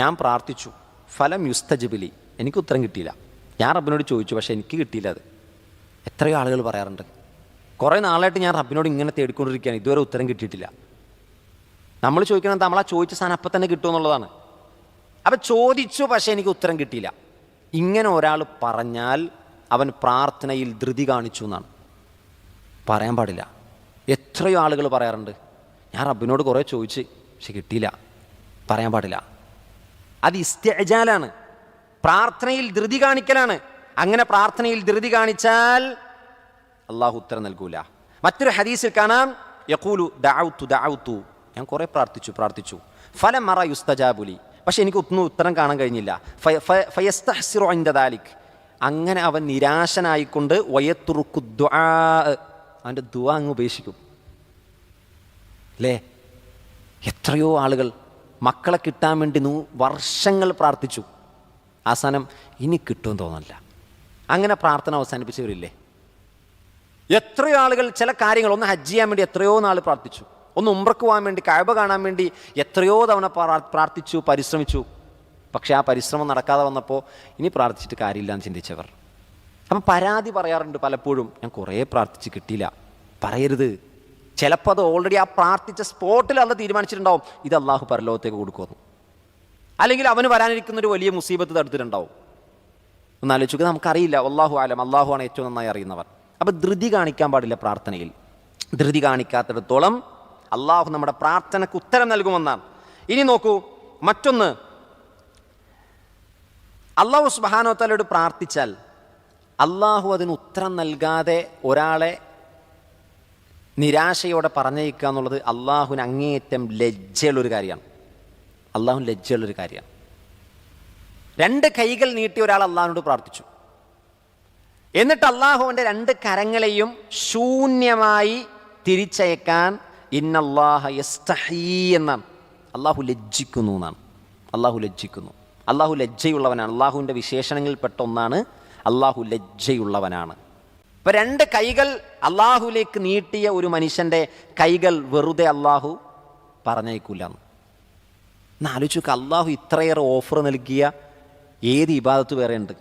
ഞാൻ പ്രാർത്ഥിച്ചു, ഫലം യുസ്തജിബിലി, എനിക്ക് ഉത്തരം കിട്ടിയില്ല. ഞാൻ റബ്ബിനോട് ചോദിച്ചു, പക്ഷേ എനിക്ക് കിട്ടിയില്ല. അത് എത്രയോ ആളുകൾ പറയാറുണ്ട്. കുറേ നാളായിട്ട് ഞാൻ റബ്ബിനോട് ഇങ്ങനെ തേടിക്കൊണ്ടിരിക്കുകയാണ്, ഇതുവരെ ഉത്തരം കിട്ടിയിട്ടില്ല. നമ്മൾ ചോദിക്കുന്നത് നമ്മൾ ആ ചോദിച്ച സാധനം അപ്പം തന്നെ കിട്ടുമെന്നുള്ളതാണ്. അപ്പം ചോദിച്ചു, പക്ഷേ എനിക്ക് ഉത്തരം കിട്ടിയില്ല. ഇങ്ങനെ ഒരാൾ പറഞ്ഞാൽ അവൻ പ്രാർത്ഥനയിൽ ധൃതി കാണിച്ചു എന്നാണ്. പറയാൻ പാടില്ല. എത്രയോ ആളുകൾ പറയാറുണ്ട്, ഞാൻ റബ്ബിനോട് കുറേ ചോദിച്ച് പക്ഷെ കിട്ടിയില്ല. പറയാൻ പാടില്ല. അത് ഇസ്തിഅജാലാണ്, പ്രാർത്ഥനയിൽ ധൃതി കാണിക്കലാണ്. അങ്ങനെ പ്രാർത്ഥനയിൽ ധൃതി കാണിച്ചാൽ അള്ളാഹു ഉത്തരം നൽകൂല. മറ്റൊരു ഹദീസിൽ കാണാം, യഖൂലു ദഅഉതു, ഞാൻ കുറേ പ്രാർത്ഥിച്ചു, ഫലം മറ യുസ്തജാബുലി, പക്ഷെ എനിക്ക് ഒന്നും ഉത്തരം കാണാൻ കഴിഞ്ഞില്ല. ഫയസ്തഹ്സിറു ഇൻദ ദാലിക്, അങ്ങനെ അവൻ നിരാശനായിക്കൊണ്ട് വയത്തുറുക്കു ദുആ, അവൻ്റെ ദുആ അങ്ങ് ഉപേക്ഷിക്കും. അല്ലേ? എത്രയോ ആളുകൾ മക്കളെ കിട്ടാൻ വേണ്ടി വർഷങ്ങൾ പ്രാർത്ഥിച്ചു, അവസാനം ഇനി കിട്ടുമെന്ന് തോന്നില്ല, അങ്ങനെ പ്രാർത്ഥന അവസാനിപ്പിച്ചവരില്ലേ? എത്രയോ ആളുകൾ ചില കാര്യങ്ങൾ, ഒന്ന് ഹജ്ജ് ചെയ്യാൻ വേണ്ടി എത്രയോ നാൾ പ്രാർത്ഥിച്ചു, ഒന്ന് ഉംറക്ക് പോകാൻ വേണ്ടി, കഅബ കാണാൻ വേണ്ടി എത്രയോ തവണ പ്രാർത്ഥിച്ചു, പരിശ്രമിച്ചു. പക്ഷെ ആ പരിശ്രമം നടക്കാതെ വന്നപ്പോൾ ഇനി പ്രാർത്ഥിച്ചിട്ട് കാര്യമില്ല എന്ന് ചിന്തിച്ചവർ. അപ്പം പരാതി പറയാറുണ്ട് പലപ്പോഴും, ഞാൻ കുറേ പ്രാർത്ഥിച്ച് കിട്ടിയില്ല. പറയരുത്. ചിലപ്പോൾ അത് ഓൾറെഡി ആ പ്രാർത്ഥിച്ച സ്പോട്ടിൽ അല്ല തീരുമാനിച്ചിട്ടുണ്ടാവും, ഇത് അള്ളാഹു പരലോകത്തേക്ക് കൊടുക്കുമെന്ന്. അല്ലെങ്കിൽ അവന് വരാനിരിക്കുന്നൊരു വലിയ മുസീബത്ത് തടുത്തിട്ടുണ്ടാവും. ഒന്നാലോചിക്കുക, നമുക്കറിയില്ല. അള്ളാഹു ആലം, അള്ളാഹു ആണ് ഏറ്റവും നന്നായി അറിയുന്നവർ. അപ്പം ധൃതി കാണിക്കാൻ പാടില്ല പ്രാർത്ഥനയിൽ. ധൃതി കാണിക്കാത്തിടത്തോളം അള്ളാഹു നമ്മുടെ പ്രാർത്ഥനയ്ക്ക് ഉത്തരം നൽകുമെന്നാണ്. ഇനി നോക്കൂ, മറ്റൊന്ന്, അള്ളാഹു സുബ്ഹാനഹു വ തആലയോട് പ്രാർത്ഥിച്ചാൽ അള്ളാഹു അതിന് ഉത്തരം നൽകാതെ ഒരാളെ നിരാശയോടെ പറഞ്ഞയക്കുക എന്നുള്ളത് അള്ളാഹുവിന് അങ്ങേയറ്റം ലജ്ജയുള്ളൊരു കാര്യമാണ്. അള്ളാഹുവിന് ലജ്ജയുള്ളൊരു കാര്യമാണ്. 2 കൈകൾ നീട്ടി ഒരാൾ അള്ളാഹുവിനോട് പ്രാർത്ഥിച്ചു, എന്നിട്ട് അള്ളാഹുവിൻ്റെ 2 കരങ്ങളെയും ശൂന്യമായി തിരിച്ചയക്കാൻ ഇന്നല്ലാഹ യസ്തഹീ എന്നാണ്. അള്ളാഹു ലജ്ജിക്കുന്നു എന്നാണ്. അള്ളാഹു ലജ്ജിക്കുന്നു. അള്ളാഹു ലജ്ജയുള്ളവനാണ്. അള്ളാഹുവിൻ്റെ വിശേഷണങ്ങളിൽപ്പെട്ട ഒന്നാണ് അള്ളാഹു ലജ്ജയുള്ളവനാണ്. ഇപ്പം 2 കൈകൾ അള്ളാഹുലേക്ക് നീട്ടിയ ഒരു മനുഷ്യൻ്റെ കൈകൾ വെറുതെ അള്ളാഹു പറഞ്ഞേക്കില്ല എന്ന് ആലോചിച്ചു. അള്ളാഹു ഇത്രയേറെ ഓഫർ നൽകിയ ഏത് ഇബാദത്ത് വേറെ ഉണ്ട്?